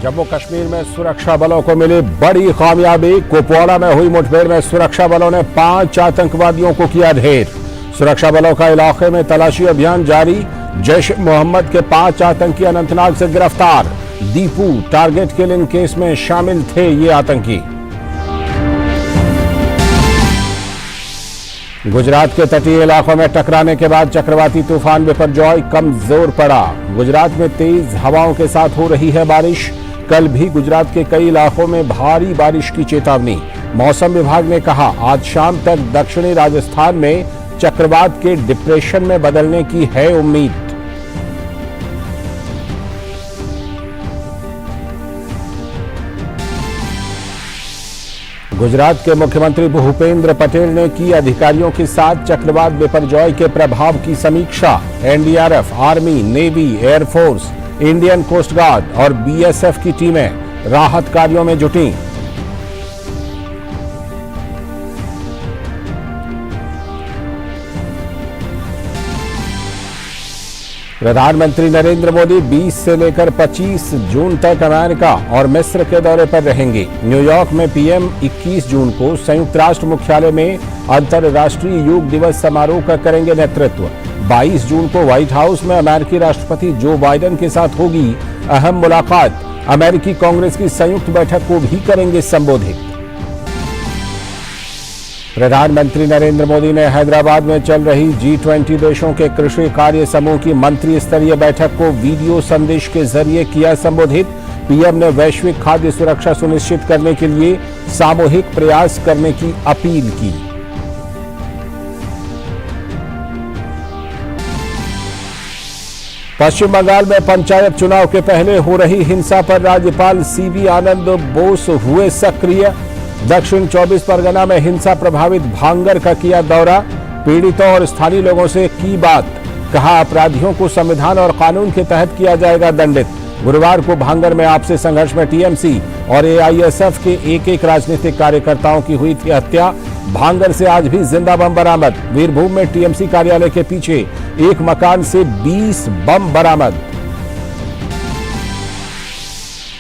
जम्मू कश्मीर में सुरक्षा बलों को मिली बड़ी कामयाबी। कुपवाड़ा में हुई मुठभेड़ में सुरक्षा बलों ने 5 आतंकवादियों को किया ढेर। सुरक्षा बलों का इलाके में तलाशी अभियान जारी। जैश मोहम्मद के 5 आतंकी अनंतनाग से गिरफ्तार। दीपू टारगेट किलिंग केस में शामिल थे ये आतंकी। गुजरात के तटीय इलाकों में टकराने के बाद चक्रवाती तूफान बिपरजॉय कमजोर पड़ा। गुजरात में तेज हवाओं के साथ हो रही है बारिश। कल भी गुजरात के कई इलाकों में भारी बारिश की चेतावनी। मौसम विभाग ने कहा आज शाम तक दक्षिणी राजस्थान में चक्रवात के डिप्रेशन में बदलने की है उम्मीद। गुजरात के मुख्यमंत्री भूपेंद्र पटेल ने की अधिकारियों के साथ चक्रवात बिपरजॉय के प्रभाव की समीक्षा। NDRF, army, navy, air force, Indian coast guard और बीएसएफ की टीमें राहत कार्यों में जुटी। प्रधानमंत्री नरेंद्र मोदी 20 से लेकर 25 जून तक अमेरिका और मिस्र के दौरे पर रहेंगे। न्यूयॉर्क में पीएम 21 जून को संयुक्त राष्ट्र मुख्यालय में अंतर्राष्ट्रीय योग दिवस समारोह का करेंगे नेतृत्व। 22 जून को व्हाइट हाउस में अमेरिकी राष्ट्रपति जो बाइडेन के साथ होगी अहम मुलाकात। अमेरिकी कांग्रेस की संयुक्त बैठक को भी करेंगे संबोधित। प्रधानमंत्री नरेंद्र मोदी ने हैदराबाद में चल रही G20 देशों के कृषि कार्य समूह की मंत्री स्तरीय बैठक को वीडियो संदेश के जरिए किया संबोधित। पीएम ने वैश्विक खाद्य सुरक्षा सुनिश्चित करने के लिए सामूहिक प्रयास करने की अपील की। पश्चिम बंगाल में पंचायत चुनाव के पहले हो रही हिंसा पर राज्यपाल सीवी आनंद बोस हुए सक्रिय। दक्षिण 24 परगना में हिंसा प्रभावित भांगर का किया दौरा। पीड़ितों और स्थानीय लोगों से की बात। कहा अपराधियों को संविधान और कानून के तहत किया जाएगा दंडित। गुरुवार को भांगर में आपसी संघर्ष में टीएमसी और एआईएसएफ के एक राजनीतिक कार्यकर्ताओं की हुई थी हत्या। भांगर से आज भी जिंदा बम बरामद। वीरभूम में टीएमसी कार्यालय के पीछे एक मकान से 20 बम बरामद।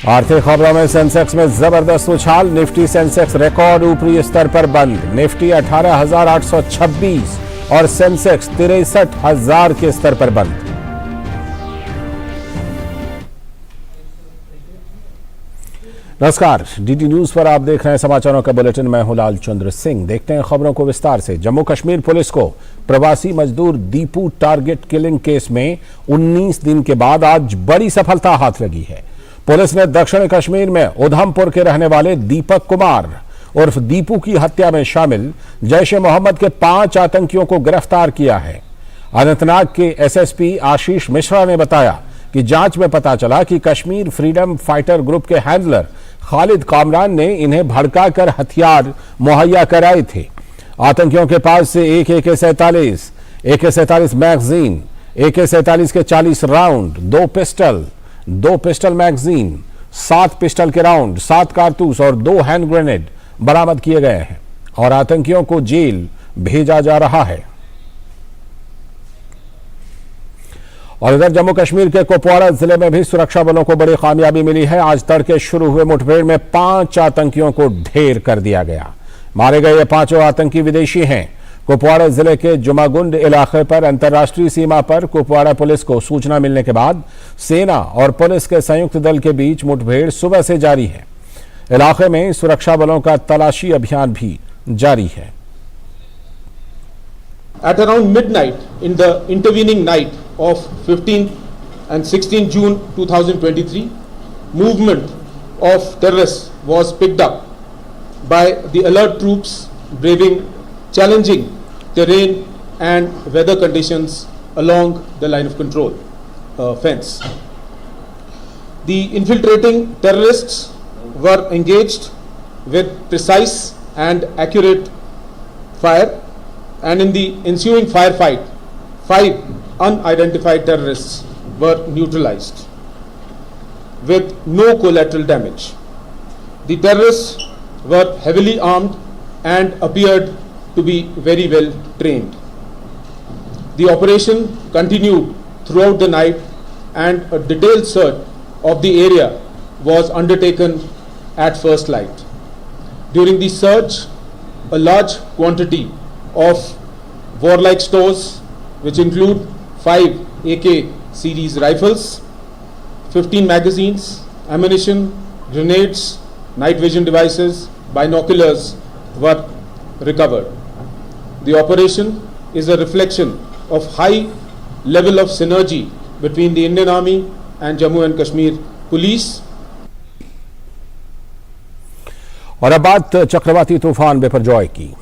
आर्थिक खबरों में सेंसेक्स में जबरदस्त उछाल। निफ्टी सेंसेक्स रिकॉर्ड ऊपरी स्तर पर बंद। निफ्टी 18,826 और सेंसेक्स 63,000 के स्तर पर बंद। नमस्कार, डीडी न्यूज पर आप देख रहे हैं समाचारों का बुलेटिन। मैं हूं लाल चंद्र सिंह। देखते हैं खबरों को विस्तार से। जम्मू कश्मीर पुलिस को प्रवासी मजदूर दीपू टारगेट किलिंग केस में 19 दिन के बाद आज बड़ी सफलता हाथ लगी है। पुलिस ने दक्षिण कश्मीर में उधमपुर के रहने वाले दीपक कुमार उर्फ दीपू की हत्या में शामिल जैश ए मोहम्मद के 5 आतंकियों को गिरफ्तार किया है। अनंतनाग के एसएसपी आशीष मिश्रा ने बताया कि जांच में पता चला कि कश्मीर फ्रीडम फाइटर ग्रुप के हैंडलर खालिद कामरान ने इन्हें भड़काकर हथियार मुहैया कराए थे। आतंकियों के पास से एक AK-47 मैगजीन, AK-47 के 40 राउंड, 2 पिस्टल मैगजीन, 7 पिस्टल के राउंड, 7 कारतूस और 2 हैंड ग्रेनेड बरामद किए गए हैं और आतंकियों को जेल भेजा जा रहा है। और इधर जम्मू कश्मीर के कुपवाड़ा जिले में भी सुरक्षा बलों को बड़ी कामयाबी मिली है। आज तड़के शुरू हुए मुठभेड़ में 5 आतंकियों को ढेर कर दिया गया। मारे गए ये 5 आतंकी विदेशी हैं। कुपवाड़ा जिले के जुमागुंड इलाके पर अंतर्राष्ट्रीय सीमा पर कुपवाड़ा पुलिस को सूचना मिलने के बाद सेना और पुलिस के संयुक्त दल के बीच मुठभेड़ सुबह से जारी है। इलाके में सुरक्षा बलों का तलाशी अभियान भी जारी है। At around midnight in the intervening night of 15 and 16 June 2023, movement of terrorists was picked up by the alert troops braving challenging terrain and weather conditions along the line of control fence. The infiltrating terrorists were engaged with precise and accurate fire, and in the ensuing firefight, 5 unidentified terrorists were neutralized with no collateral damage. The terrorists were heavily armed and appeared to be very well trained. The operation continued throughout the night and a detailed search of the area was undertaken at first light. During the surge, a large quantity of warlike stores, which include 5 AK series rifles, 15 magazines, ammunition, grenades, night vision devices, binoculars were recovered. The operation is a reflection of high level of synergy between the Indian Army and Jammu and Kashmir Police. और अब बात चक्रवाती तूफान बिपरजॉय की।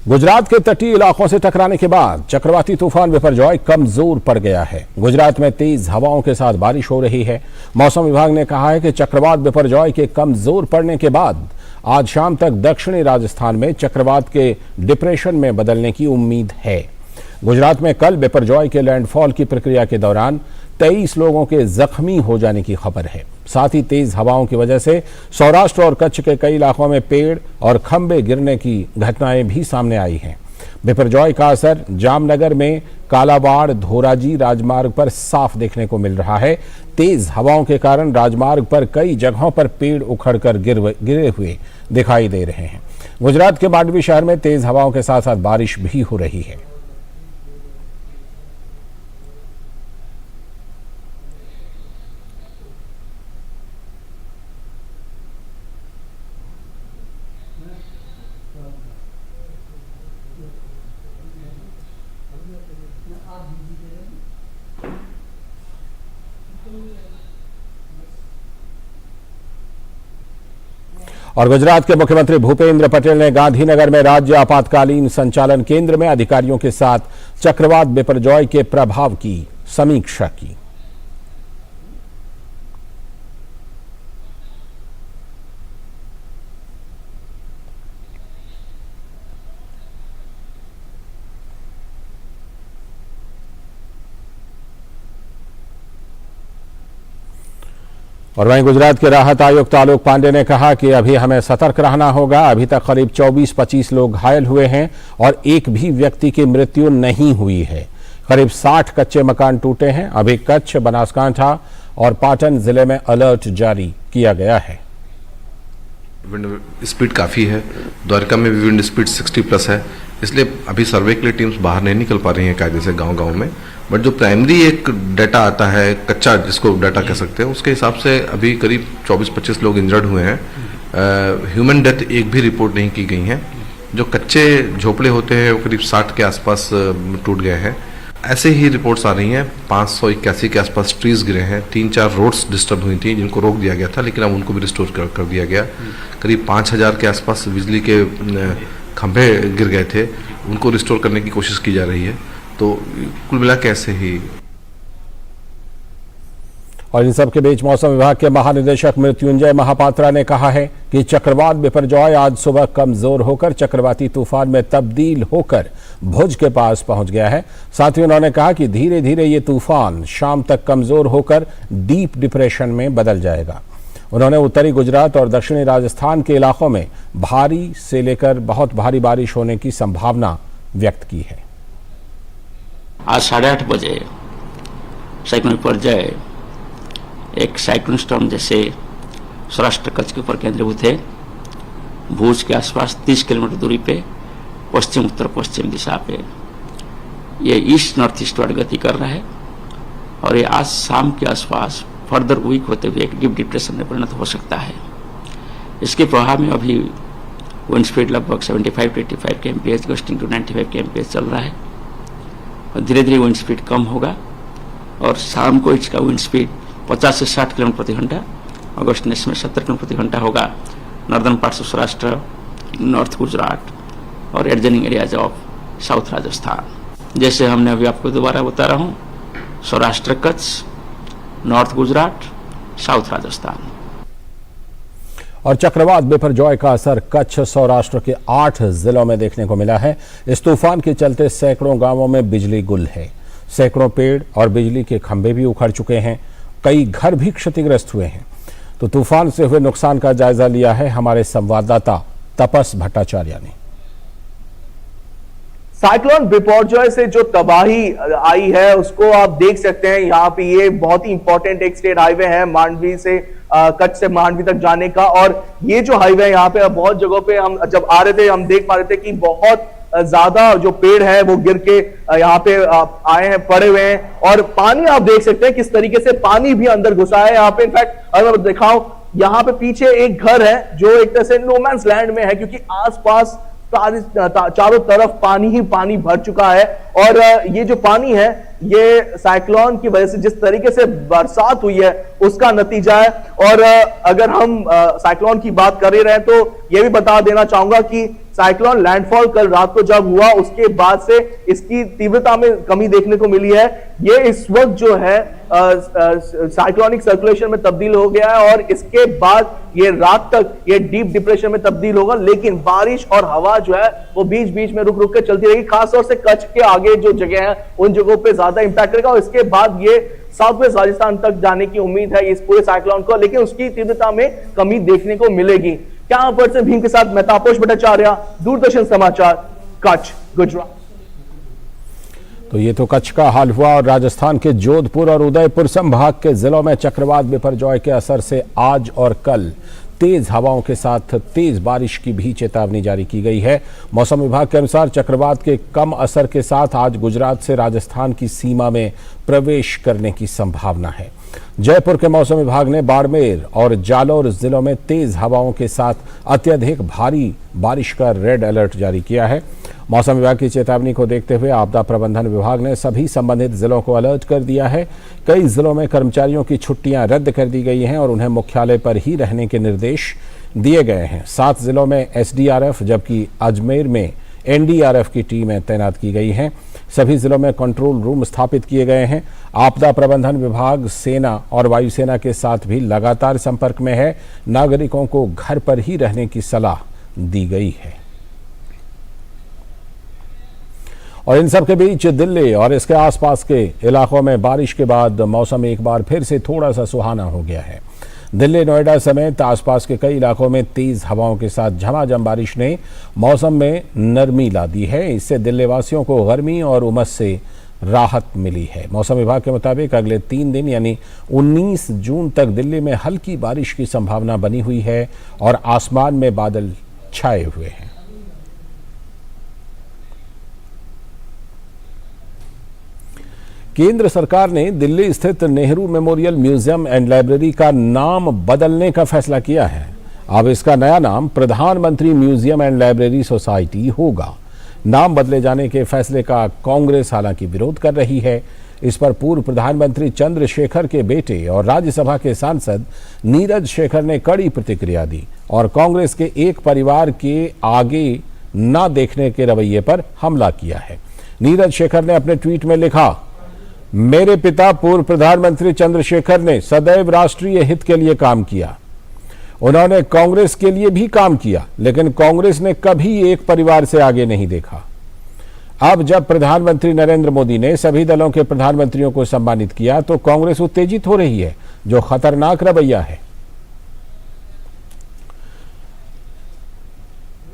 गुजरात के तटीय इलाकों से टकराने के बाद चक्रवाती तूफान बिपरजॉय कमजोर पड़ गया है। गुजरात में तेज हवाओं के साथ बारिश हो रही है। मौसम विभाग ने कहा है कि चक्रवात बिपरजॉय के कमजोर पड़ने के बाद आज शाम तक दक्षिणी राजस्थान में चक्रवात के डिप्रेशन में बदलने की उम्मीद है। गुजरात में कल बिपरजॉय के लैंडफॉल की प्रक्रिया के दौरान 23 लोगों के जख्मी हो जाने की खबर है। साथ ही तेज हवाओं की वजह से सौराष्ट्र और कच्छ के कई इलाकों में पेड़ और खंभे गिरने की घटनाएं भी सामने आई हैं। बिपरजॉय का असर जामनगर में कालावाड़ धोराजी राजमार्ग पर साफ देखने को मिल रहा है। तेज हवाओं के कारण राजमार्ग पर कई जगहों पर पेड़ उखड़कर गिरे हुए दिखाई दे रहे हैं। गुजरात के मांडवी शहर में तेज हवाओं के साथ साथ बारिश भी हो रही है। और गुजरात के मुख्यमंत्री भूपेंद्र पटेल ने गांधीनगर में राज्य आपातकालीन संचालन केंद्र में अधिकारियों के साथ चक्रवात बिपरजॉय के प्रभाव की समीक्षा की। और वहीं गुजरात के राहत आयुक्त आलोक पांडे ने कहा कि अभी हमें सतर्क रहना होगा। अभी तक करीब 24-25 लोग घायल हुए हैं और एक भी व्यक्ति की मृत्यु नहीं हुई है। करीब 60 कच्चे मकान टूटे हैं। अभी कच्छ, बनासकांठा और पाटन जिले में अलर्ट जारी किया गया है। विंड स्पीड काफ़ी है। द्वारका में भी विंड स्पीड 60+ है, इसलिए अभी सर्वे के लिए टीम्स बाहर नहीं निकल पा रही हैं कायदे से गांव-गांव में। बट जो प्राइमरी एक डाटा आता है, कच्चा जिसको डाटा कह सकते हैं, उसके हिसाब से अभी करीब 24-25 लोग इंजर्ड हुए हैं। ह्यूमन डेथ एक भी रिपोर्ट नहीं की गई है। जो कच्चे झोपड़े होते हैं वो करीब 60 के आसपास टूट गए हैं। ऐसे ही रिपोर्ट्स आ रही हैं 581 के आसपास ट्रीज गिरे हैं। 3-4 रोड्स डिस्टर्ब हुई थी जिनको रोक दिया गया था, लेकिन अब उनको भी रिस्टोर कर दिया गया। करीब 5000 के आसपास बिजली के खंभे गिर गए थे, उनको रिस्टोर करने की कोशिश की जा रही है। तो कुल मिला के ऐसे ही। और इन सब के बीच मौसम विभाग के महानिदेशक मृत्युंजय महापात्रा ने कहा है कि चक्रवात बिपरजॉय आज सुबह कमजोर होकर चक्रवाती तूफान में तब्दील होकर भुज के पास पहुंच गया है। साथ ही उन्होंने कहा कि धीरे धीरे ये तूफान शाम तक कमजोर होकर डीप डिप्रेशन में बदल जाएगा। उन्होंने उत्तरी गुजरात और दक्षिणी राजस्थान के इलाकों में भारी से लेकर बहुत भारी बारिश होने की संभावना व्यक्त की है। आज 8:30 बजे साइक्लोन बिपरजॉय एक साइक्लोन स्टॉर्म जैसे सौराष्ट्र कच्छ के ऊपर केंद्रीभूत है। भुज के आसपास 30 किलोमीटर दूरी पे पश्चिम उत्तर पश्चिम दिशा पे ये ईस्ट नॉर्थ ईस्ट वर्ड गति कर रहा है और ये आज शाम के आसपास फर्दर वीक होते हुए एक डीप डिप्रेशन में परिणत हो सकता है। इसके प्रभाव में अभी विंड स्पीड लगभग 75 to 85 kmph gusting to 95 kmph चल रहा है और धीरे धीरे विंड स्पीड कम होगा और शाम को इसका विंड स्पीड 50 से 60 किलोमीटर प्रति घंटा, अगस्टनेस में 70 किलोमीटर प्रति घंटा होगा। Northern parts of Saurashtra, north Gujarat और adjoining areas of south Rajasthan. जैसे हमने अभी आपको दोबारा बता रहा हूँ, सौराष्ट्र कच्छ, नॉर्थ गुजरात, साउथ राजस्थान। और चक्रवात बिपरजॉय का असर कच्छ, सौराष्ट्र के 8 जिलों में देखने को मिला है। इस तूफान के चलते सैकड़ों गांवों में बिजली गुल है। सैकड़ों पेड़ और बिजली के खंभे भी उखड़ चुके हैं। कई घर भी क्षतिग्रस्त हुए हैं। तो तूफान से हुए नुकसान का जायजा लिया है हमारे संवाददाता तपस भट्टाचार्य ने। साइक्लोन बिपरजॉय से जो तबाही आई है उसको आप देख सकते हैं। यहाँ पे ये बहुत ही इंपॉर्टेंट एक स्टेट हाईवे है मांडवी से कच्छ से मांडवी तक जाने का, और ये जो हाईवे यहाँ पे बहुत जगहों पे हम जब आ रहे थे हम देख पा रहे थे कि बहुत ज्यादा जो पेड़ है वो गिर के यहाँ पे आए हैं, पड़े हुए हैं, और पानी आप देख सकते हैं किस तरीके से पानी भी अंदर घुसा है यहाँ पे। इनफैक्ट अगर मैं दिखाऊं, यहाँ पे पीछे एक घर है जो एक तरह से नोमैंस लैंड में है, क्योंकि आसपास चारों तरफ पानी ही पानी भर चुका है। और ये जो पानी है ये साइक्लोन की वजह से जिस तरीके से बरसात हुई है उसका नतीजा है। और अगर हम साइक्लोन की बात कर ही रहे हैं तो ये भी बता देना चाहूंगा कि साइक्लोन लैंडफॉल कल रात को जब हुआ उसके बाद से इसकी तीव्रता में कमी देखने को मिली है। ये इस वक्त जो है साइक्लोनिक सर्कुलेशन में तब्दील हो गया है और इसके बाद ये रात तक ये डीप डिप्रेशन में तब्दील होगा, लेकिन बारिश और हवा जो है वो बीच बीच में रुक रुक के चलती रहेगी। खासतौर से कच्छ के आगे जो जगह है उन जगहों पे ज्यादा इंपैक्ट रहेगा और इसके बाद ये साउथ वेस्ट राजस्थान तक जाने की उम्मीद है इस पूरे साइक्लोन को, लेकिन उसकी तीव्रता में कमी देखने को मिलेगी। क्या पर से भीम के साथ मैं तापस भट्टाचार्य, दूरदर्शन समाचार, कच्छ, गुजरात। तो ये तो कच्छ का हाल हुआ। और राजस्थान के जोधपुर और उदयपुर संभाग के जिलों में चक्रवात बिपरजॉय के असर से आज और कल तेज हवाओं के साथ तेज बारिश की भी चेतावनी जारी की गई है। मौसम विभाग के अनुसार चक्रवात के कम असर के साथ आज गुजरात से राजस्थान की सीमा में प्रवेश करने की संभावना है। जयपुर के मौसम विभाग ने बाड़मेर और जालौर जिलों में तेज हवाओं के साथ अत्यधिक भारी बारिश का रेड अलर्ट जारी किया है। मौसम विभाग की चेतावनी को देखते हुए आपदा प्रबंधन विभाग ने सभी संबंधित जिलों को अलर्ट कर दिया है। कई जिलों में कर्मचारियों की छुट्टियां रद्द कर दी गई हैं और उन्हें मुख्यालय पर ही रहने के निर्देश दिए गए हैं। 7 जिलों में एसडीआरएफ जबकि अजमेर में एनडीआरएफ की टीमें तैनात की गई हैं। सभी जिलों में कंट्रोल रूम स्थापित किए गए हैं। आपदा प्रबंधन विभाग सेना और वायुसेना के साथ भी लगातार संपर्क में है। नागरिकों को घर पर ही रहने की सलाह दी गई है। और इन सब के बीच दिल्ली और इसके आसपास के इलाकों में बारिश के बाद मौसम एक बार फिर से थोड़ा सा सुहाना हो गया है। दिल्ली, नोएडा समेत आसपास के कई इलाकों में तेज हवाओं के साथ झमाझम बारिश ने मौसम में नरमी ला दी है। इससे दिल्ली वासियों को गर्मी और उमस से राहत मिली है। मौसम विभाग के मुताबिक अगले 3 दिन यानी 19 जून तक दिल्ली में हल्की बारिश की संभावना बनी हुई है और आसमान में बादल छाए हुए हैं। केंद्र सरकार ने दिल्ली स्थित Nehru memorial museum and library का नाम बदलने का फैसला किया है। अब इसका नया नाम प्रधानमंत्री म्यूजियम एंड लाइब्रेरी सोसाइटी होगा। नाम बदले जाने के फैसले का कांग्रेस हालांकि विरोध कर रही है। इस पर पूर्व प्रधानमंत्री चंद्रशेखर के बेटे और राज्यसभा के सांसद नीरज शेखर ने कड़ी प्रतिक्रिया दी और कांग्रेस के एक परिवार के आगे न देखने के रवैये पर हमला किया है। नीरज शेखर ने अपने ट्वीट में लिखा, मेरे पिता पूर्व प्रधानमंत्री चंद्रशेखर ने सदैव राष्ट्रीय हित के लिए काम किया। उन्होंने कांग्रेस के लिए भी काम किया, लेकिन कांग्रेस ने कभी एक परिवार से आगे नहीं देखा। अब जब प्रधानमंत्री नरेंद्र मोदी ने सभी दलों के प्रधानमंत्रियों को सम्मानित किया तो कांग्रेस उत्तेजित हो रही है, जो खतरनाक रवैया है।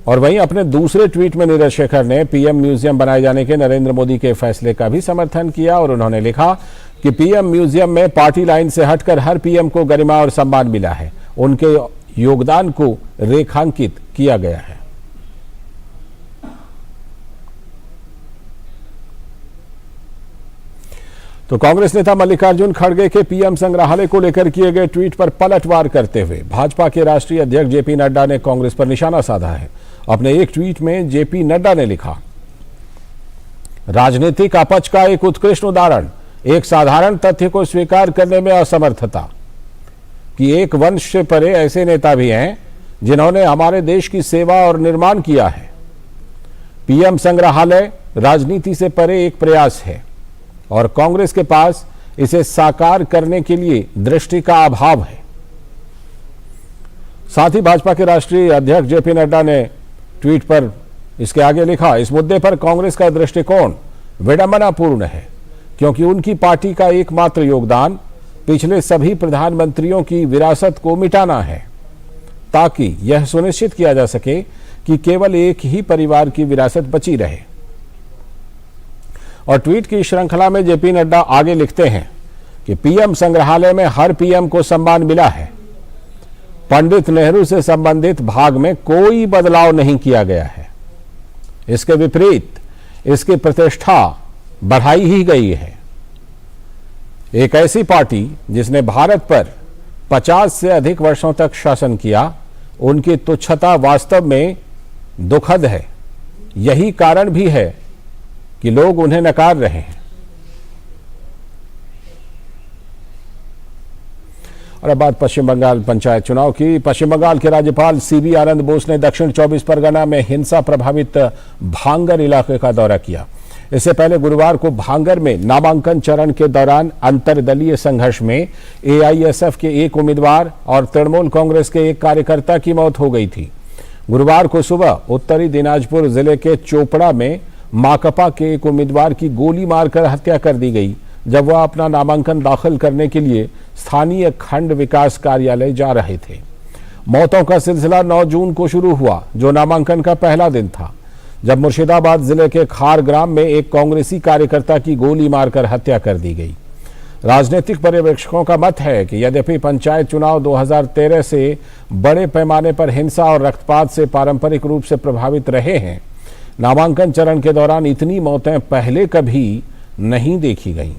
और वहीं अपने दूसरे ट्वीट में नीरज शेखर ने पीएम म्यूजियम बनाए जाने के नरेंद्र मोदी के फैसले का भी समर्थन किया और उन्होंने लिखा कि पीएम म्यूजियम में पार्टी लाइन से हटकर हर पीएम को गरिमा और सम्मान मिला है। उनके योगदान को रेखांकित किया गया है। तो कांग्रेस नेता मल्लिकार्जुन खड़गे के पीएम संग्रहालय को लेकर किए गए ट्वीट पर पलटवार करते हुए भाजपा के राष्ट्रीय अध्यक्ष जेपी नड्डा ने कांग्रेस पर निशाना साधा है। अपने एक ट्वीट में जेपी नड्डा ने लिखा, राजनीतिक अपच का एक उत्कृष्ट उदाहरण एक साधारण तथ्य को स्वीकार करने में असमर्थता कि एक वंश से परे ऐसे नेता भी हैं जिन्होंने हमारे देश की सेवा और निर्माण किया है। पीएम संग्रहालय राजनीति से परे एक प्रयास है और कांग्रेस के पास इसे साकार करने के लिए दृष्टि का अभाव है। साथ ही भाजपा के राष्ट्रीय अध्यक्ष जेपी नड्डा ने ट्वीट पर इसके आगे लिखा, इस मुद्दे पर कांग्रेस का दृष्टिकोण विडंबनापूर्ण है क्योंकि उनकी पार्टी का एकमात्र योगदान पिछले सभी प्रधानमंत्रियों की विरासत को मिटाना है, ताकि यह सुनिश्चित किया जा सके कि केवल एक ही परिवार की विरासत बची रहे। और ट्वीट की श्रृंखला में जेपी नड्डा आगे लिखते हैं कि पीएम संग्रहालय में हर पीएम को सम्मान मिला है। पंडित नेहरू से संबंधित भाग में कोई बदलाव नहीं किया गया है। इसके विपरीत इसकी प्रतिष्ठा बढ़ाई ही गई है। एक ऐसी पार्टी जिसने भारत पर 50 से अधिक वर्षों तक शासन किया, उनकी तुच्छता वास्तव में दुखद है। यही कारण भी है कि लोग उन्हें नकार रहे हैं। और अब बात पश्चिम बंगाल पंचायत चुनाव की। पश्चिम बंगाल के राज्यपाल सीबी आनंद बोस ने दक्षिण 24 परगना में हिंसा प्रभावित भांगर इलाके का दौरा किया। इससे पहले गुरुवार को भांगर में नामांकन चरण के दौरान अंतर्दलीय संघर्ष में एआईएसएफ के एक उम्मीदवार और तृणमूल कांग्रेस के एक कार्यकर्ता की मौत हो गई थी। गुरुवार को सुबह उत्तरी दिनाजपुर जिले के चोपड़ा में माकपा के एक उम्मीदवार की गोली मारकर हत्या कर दी गई, जब वह अपना नामांकन दाखिल करने के लिए स्थानीय खंड विकास कार्यालय जा रहे थे। मौतों का सिलसिला 9 जून को शुरू हुआ, जो नामांकन का पहला दिन था, जब मुर्शिदाबाद जिले के खार ग्राम में एक कांग्रेसी कार्यकर्ता की गोली मारकर हत्या कर दी गई। राजनीतिक पर्यवेक्षकों का मत है कि यद्यपि पंचायत चुनाव 2013 से बड़े पैमाने पर हिंसा और रक्तपात से पारंपरिक रूप से प्रभावित रहे हैं, नामांकन चरण के दौरान इतनी मौतें पहले कभी नहीं देखी गईं।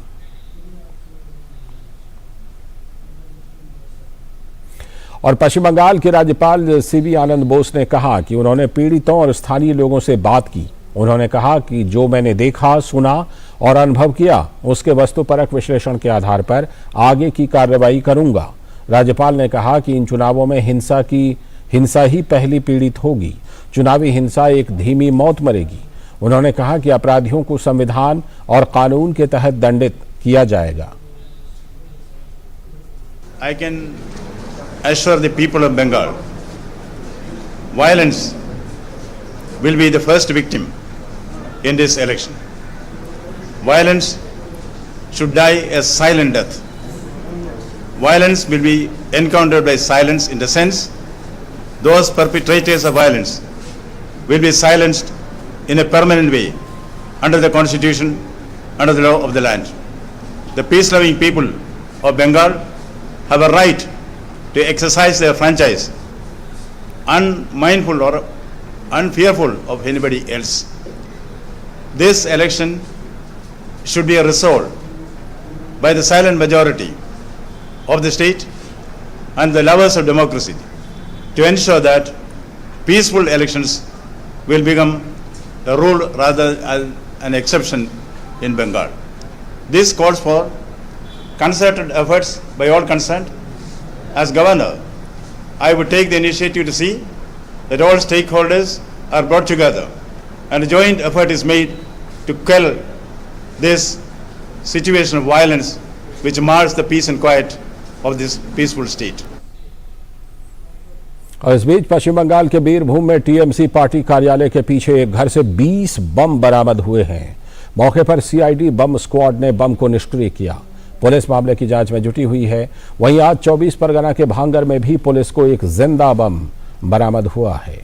और पश्चिम बंगाल के राज्यपाल सीबी आनंद बोस ने कहा कि उन्होंने पीड़ितों और स्थानीय लोगों से बात की। उन्होंने कहा कि जो मैंने देखा, सुना और अनुभव किया, उसके वस्तुपरक विश्लेषण के आधार पर आगे की कार्रवाई करूंगा। राज्यपाल ने कहा कि इन चुनावों में हिंसा ही पहली पीड़ित होगी। चुनावी हिंसा एक धीमी मौत मरेगी। उन्होंने कहा कि अपराधियों को संविधान और कानून के तहत दंडित किया जाएगा। I can assure the people of Bengal, violence will be the first victim in this election. Violence should die a silent death. Violence will be encountered by silence, in the sense those perpetrators of violence will be silenced in a permanent way under the constitution, under the law of the land. The peace-loving people of Bengal have a right to exercise their franchise, unmindful or unfearful of anybody else. This election should be resolved by the silent majority of the state and the lovers of democracy, to ensure that peaceful elections will become a rule rather than an exception in Bengal. This calls for concerted efforts by all concerned. As governor, I would take the initiative to see that all stakeholders are brought together and a joint effort is made to quell this situation of violence which mars the peace and quiet of this peaceful state. और इस बीच पश्चिम बंगाल के बीरभूम में TMC party कार्यालय के पीछे एक घर से 20 बम बरामद हुए हैं। मौके पर सीआईडी बम स्क्वाड ने बम को निष्क्रिय किया। पुलिस मामले की जांच में जुटी हुई है। वहीं आज 24 परगना के भांगर में भी पुलिस को एक जिंदा बम बरामद हुआ है।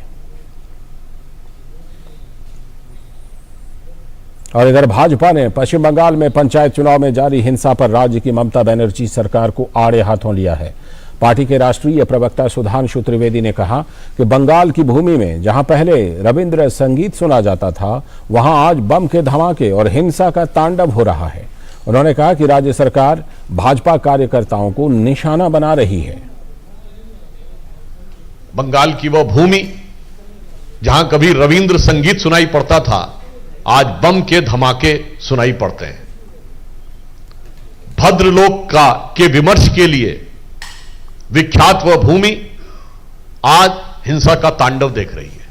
और इधर भाजपा ने पश्चिम बंगाल में पंचायत चुनाव में जारी हिंसा पर राज्य की ममता बनर्जी सरकार को आड़े हाथों लिया है। पार्टी के राष्ट्रीय प्रवक्ता सुधांशु त्रिवेदी ने कहा कि बंगाल की भूमि में जहां पहले रविंद्र संगीत सुना जाता था, वहां आज बम के धमाके और हिंसा का तांडव हो रहा है। उन्होंने कहा कि राज्य सरकार भाजपा कार्यकर्ताओं को निशाना बना रही है। बंगाल की वह भूमि जहां कभी रविंद्र संगीत सुनाई पड़ता था, आज बम के धमाके सुनाई पड़ते हैं। भद्रलोक के विमर्श के लिए विख्यात वह भूमि आज हिंसा का तांडव देख रही है।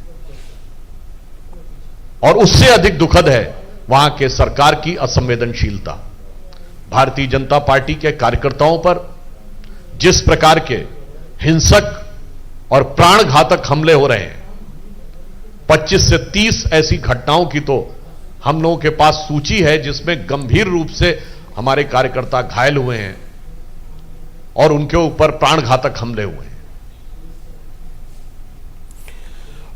और उससे अधिक दुखद है वहां के सरकार की असंवेदनशीलता। भारतीय जनता पार्टी के कार्यकर्ताओं पर जिस प्रकार के हिंसक और प्राणघातक हमले हो रहे हैं, 25 से 30 ऐसी घटनाओं की तो हम लोगों के पास सूची है, जिसमें गंभीर रूप से हमारे कार्यकर्ता घायल हुए हैं। और उनके ऊपर प्राणघातक हमले हुए।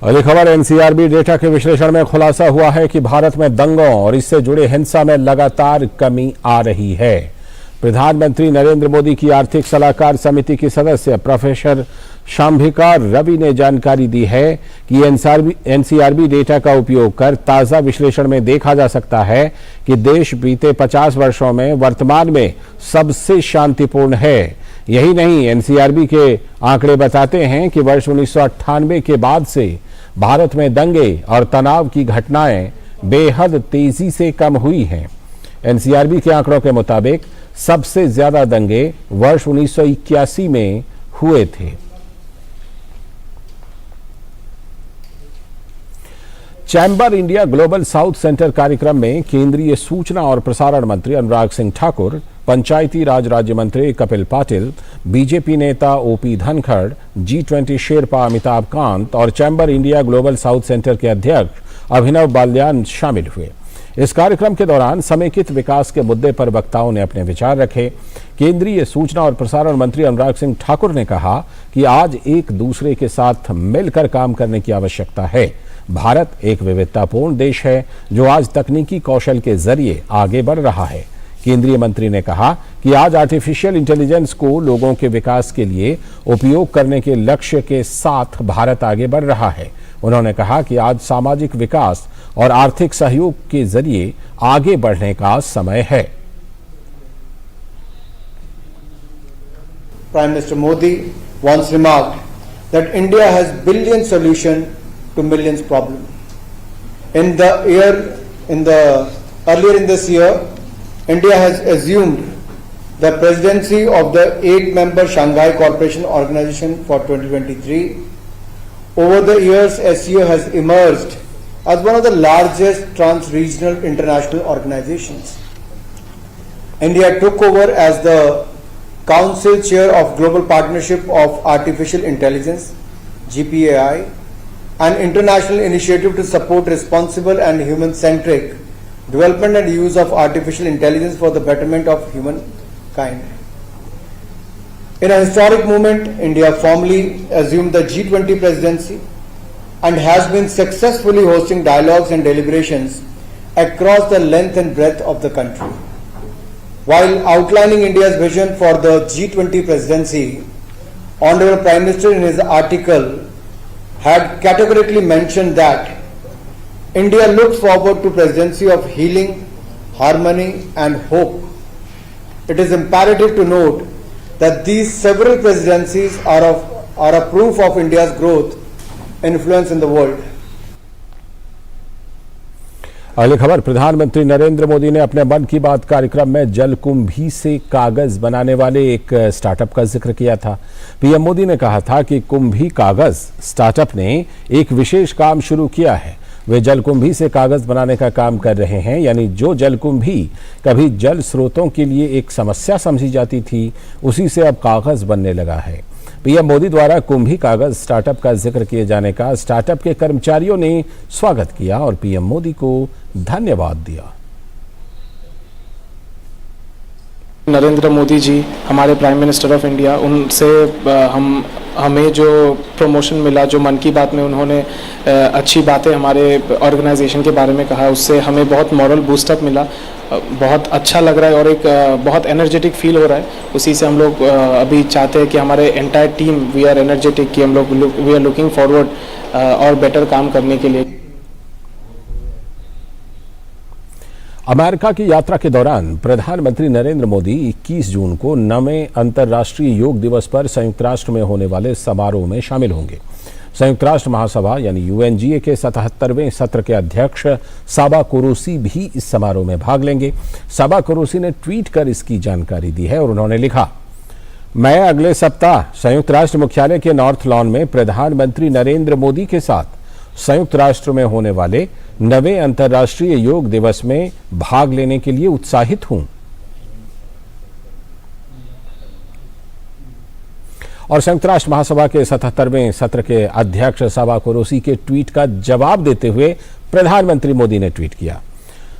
अगली खबर, एनसीआरबी डेटा के विश्लेषण में खुलासा हुआ है कि भारत में दंगों और इससे जुड़े हिंसा में लगातार कमी आ रही है। प्रधानमंत्री नरेंद्र मोदी की आर्थिक सलाहकार समिति की सदस्य प्रोफेसर शांभिका रवि ने जानकारी दी है कि एनसीआरबी डेटा का उपयोग कर ताजा विश्लेषण में देखा जा सकता है कि देश बीते 50 वर्षों में वर्तमान में सबसे शांतिपूर्ण है। यही नहीं, एनसीआरबी के आंकड़े बताते हैं कि वर्ष 1998 के बाद से भारत में दंगे और तनाव की घटनाएं बेहद तेजी से कम हुई हैं। एनसीआरबी के आंकड़ों के मुताबिक सबसे ज्यादा दंगे वर्ष 1981 में हुए थे। Chamber India global south centre कार्यक्रम में केंद्रीय सूचना और प्रसारण मंत्री अनुराग सिंह ठाकुर, पंचायती राज राज्य मंत्री कपिल पाटिल, बीजेपी नेता ओपी धनखड़, G20 शेरपा अमिताभ कांत और chamber India global south centre के अध्यक्ष अभिनव बाल्यान शामिल हुए। इस कार्यक्रम के दौरान समेकित विकास के मुद्दे पर वक्ताओं ने अपने विचार रखे। केंद्रीय सूचना और प्रसारण मंत्री अनुराग सिंह ठाकुर ने कहा कि आज एक दूसरे के साथ मिलकर काम करने की आवश्यकता है। भारत एक विविधतापूर्ण देश है जो आज तकनीकी कौशल के जरिए आगे बढ़ रहा है। केंद्रीय मंत्री ने कहा कि आज आर्टिफिशियल इंटेलिजेंस को लोगों के विकास के लिए उपयोग करने के लक्ष्य के साथ भारत आगे बढ़ रहा है। उन्होंने कहा कि आज सामाजिक विकास और आर्थिक सहयोग के जरिए आगे बढ़ने का समय है। Prime Minister Modi once remarked that India has billion solution to millions problem. Earlier in this year, India has assumed the presidency of the 8-member Shanghai Cooperation Organization for 2023. Over the years, SCO has emerged as one of the largest trans-regional international organizations. India took over as the Council Chair of Global Partnership of Artificial Intelligence, GPAI, an international initiative to support responsible and human-centric development and use of artificial intelligence for the betterment of humankind. In a historic moment, India formally assumed the G20 presidency and has been successfully hosting dialogues and deliberations across the length and breadth of the country. While outlining India's vision for the G20 presidency, Honorable Prime Minister in his article had categorically mentioned that India looks forward to presidency of healing, harmony and hope. It is imperative to note that these several presidencies are a proof of India's growth, influence in the world. अगली खबर, प्रधानमंत्री नरेंद्र मोदी ने अपने मन की बात कार्यक्रम में जलकुंभी से कागज बनाने वाले एक स्टार्टअप का जिक्र किया था। पीएम मोदी ने कहा था कि कुंभी कागज स्टार्टअप ने एक विशेष काम शुरू किया है। वे जलकुंभी से कागज बनाने का काम कर रहे हैं, यानी जो जलकुंभी कभी जल स्रोतों के लिए एक समस्या समझी जाती थी, उसी से अब कागज बनने लगा है। पीएम मोदी द्वारा कुंभी कागज स्टार्टअप का जिक्र किए जाने का स्टार्टअप के कर्मचारियों ने स्वागत किया और पीएम मोदी को धन्यवाद दिया। नरेंद्र मोदी जी हमारे प्राइम मिनिस्टर ऑफ इंडिया, उनसे हमें जो प्रमोशन मिला, जो मन की बात में उन्होंने अच्छी बातें हमारे ऑर्गेनाइजेशन के बारे में कहा, उससे हमें बहुत मॉरल बूस्टअप मिला। बहुत अच्छा लग रहा है और एक बहुत एनर्जेटिक फील हो रहा है। उसी से हम लोग अभी चाहते हैं कि हमारे entire team we are energetic, कि हम लोग वी आर लुकिंग फॉरवर्ड और बेटर काम करने के लिए। अमेरिका की यात्रा के दौरान प्रधानमंत्री नरेंद्र मोदी 21 जून को 9वें अंतर्राष्ट्रीय योग दिवस पर संयुक्त राष्ट्र में होने वाले समारोह में शामिल होंगे। संयुक्त राष्ट्र महासभा यानी यूएनजीए के 77वें सत्र के अध्यक्ष साबा कुरूसी भी इस समारोह में भाग लेंगे। साबा कुरूसी ने ट्वीट कर इसकी जानकारी दी है और उन्होंने लिखा, मैं अगले सप्ताह संयुक्त राष्ट्र मुख्यालय के नॉर्थ लॉन में प्रधानमंत्री नरेंद्र मोदी के साथ संयुक्त राष्ट्र में होने वाले 9वें अंतर्राष्ट्रीय योग दिवस में भाग लेने के लिए उत्साहित हूं। और संयुक्त राष्ट्र महासभा के 77वें सत्र के अध्यक्ष साबा कुरूसी के ट्वीट का जवाब देते हुए प्रधानमंत्री मोदी ने ट्वीट किया,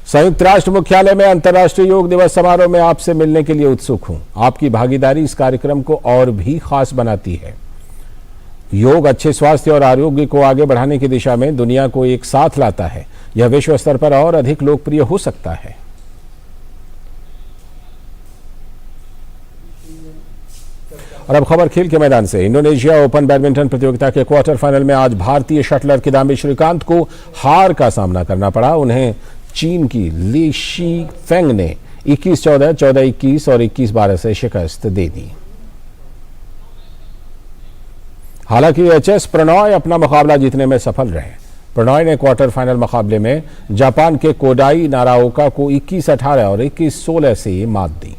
संयुक्त राष्ट्र मुख्यालय में अंतर्राष्ट्रीय योग दिवस समारोह में आपसे मिलने के लिए उत्सुक हूं। आपकी भागीदारी इस कार्यक्रम को और भी खास बनाती है। योग अच्छे स्वास्थ्य और आरोग्य को आगे बढ़ाने की दिशा में दुनिया को एक साथ लाता है। यह विश्व स्तर पर और अधिक लोकप्रिय हो सकता है। और अब खबर खेल के मैदान से। इंडोनेशिया ओपन बैडमिंटन प्रतियोगिता के क्वार्टर फाइनल में आज भारतीय शटलर किदाम्बी श्रीकांत को हार का सामना करना पड़ा। उन्हें चीन की ली शी फेंग ने 21-14, 14-21 और 21-12 से शिकस्त दे दी। हालांकि एचएस प्रणॉय अपना मुकाबला जीतने में सफल रहे। प्रणॉय ने क्वार्टर फाइनल मुकाबले में जापान के कोडाई नाराओका को 21-18 और 21-16 से मात दी।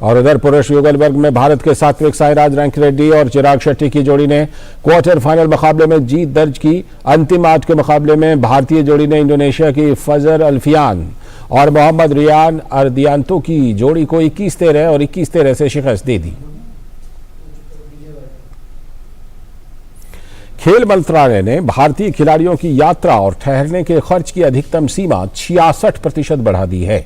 और उधर पुरुष युगल वर्ग में भारत के सात्विक साईराज रंकीरेड्डी और चिराग शेट्टी की जोड़ी ने क्वार्टर फाइनल मुकाबले में जीत दर्ज की। अंतिम 8 के मुकाबले में भारतीय जोड़ी ने इंडोनेशिया की फजर अल्फियान और मोहम्मद रियान अर्दियांतो की जोड़ी को 21-13 और 21-13 से शिकस्त दे दी। खेल मंत्रालय ने भारतीय खिलाड़ियों की यात्रा और ठहरने के खर्च की अधिकतम सीमा 66% बढ़ा दी है।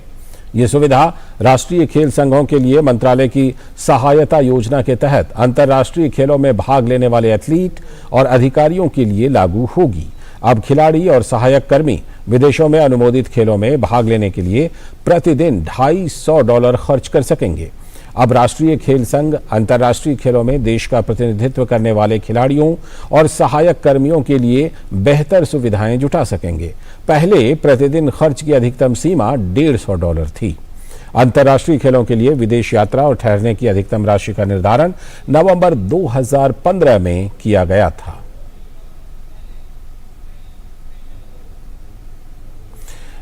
ये सुविधा राष्ट्रीय खेल संघों के लिए मंत्रालय की सहायता योजना के तहत अंतर्राष्ट्रीय खेलों में भाग लेने वाले एथलीट और अधिकारियों के लिए लागू होगी। अब खिलाड़ी और सहायक कर्मी विदेशों में अनुमोदित खेलों में भाग लेने के लिए प्रतिदिन $250 खर्च कर सकेंगे। अब राष्ट्रीय खेल संघ अंतर्राष्ट्रीय खेलों में देश का प्रतिनिधित्व करने वाले खिलाड़ियों और सहायक कर्मियों के लिए बेहतर सुविधाएं जुटा सकेंगे। पहले प्रतिदिन खर्च की अधिकतम सीमा $150 थी। अंतर्राष्ट्रीय खेलों के लिए विदेश यात्रा और ठहरने की अधिकतम राशि का निर्धारण नवंबर 2015 में किया गया था।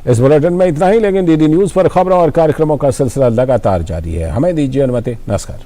इस बुलेटिन में इतना ही, लेकिन डीडी न्यूज पर खबरों और कार्यक्रमों का सिलसिला लगातार जारी है। हमें दीजिए अनुमति। नमस्कार।